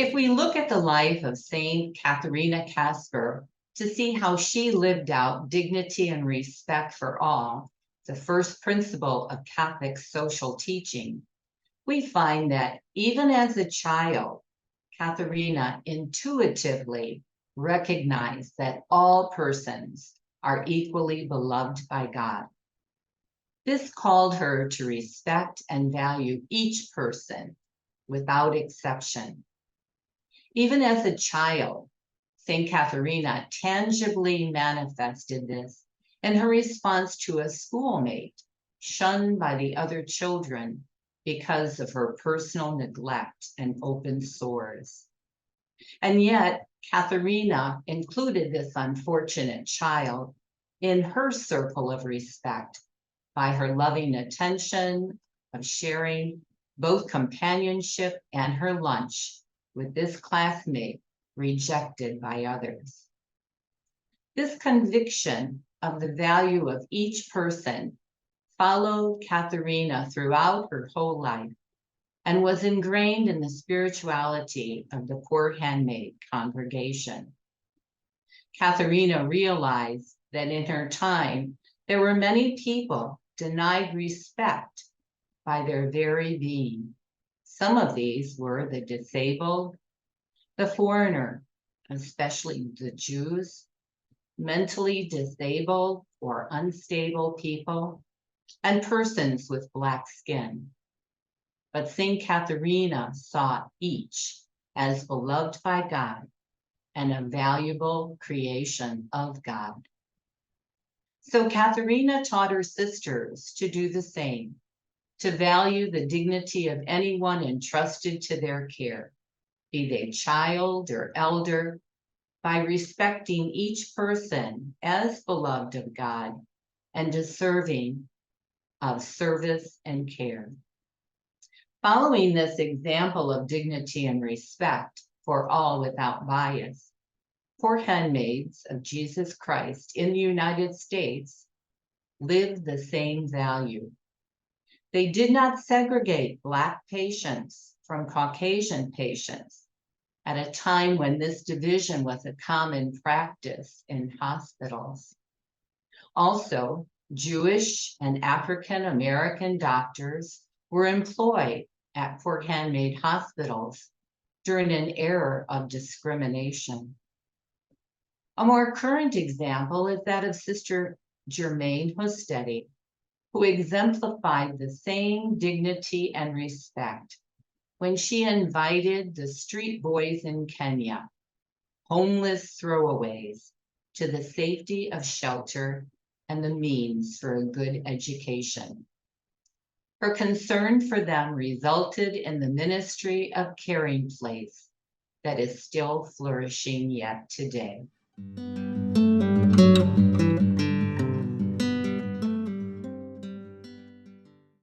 If we look at the life of Saint Katharina Casper to see how she lived out dignity and respect for all, the first principle of Catholic social teaching, we find that even as a child, Katharina intuitively recognized that all persons are equally beloved by God. This called her to respect and value each person without exception. Even as a child, St. Katharina tangibly manifested this in her response to a schoolmate shunned by the other children because of her personal neglect and open sores. And yet, Katharina included this unfortunate child in her circle of respect by her loving attention of sharing both companionship and her lunch with this classmate rejected by others. This conviction of the value of each person followed Katharina throughout her whole life and was ingrained in the spirituality of the Poor Handmaid congregation. Katharina realized that in her time, there were many people denied respect by their very being. Some of these were the disabled, the foreigner, especially the Jews, mentally disabled or unstable people, and persons with black skin. But St. Katharina saw each as beloved by God and a valuable creation of God. So Katharina taught her sisters to do the same, to value the dignity of anyone entrusted to their care, be they child or elder, by respecting each person as beloved of God and deserving of service and care. Following this example of dignity and respect for all without bias, poor handmaids of Jesus Christ in the United States lived the same value. They did not segregate Black patients from Caucasian patients at a time when this division was a common practice in hospitals. Also, Jewish and African American doctors were employed at poor handmaid hospitals during an era of discrimination. A more current example is that of Sister Germaine Hostedi, who exemplified the same dignity and respect when she invited the street boys in Kenya, homeless throwaways, to the safety of shelter and the means for a good education. Her concern for them resulted in the ministry of Caring Place that is still flourishing yet today.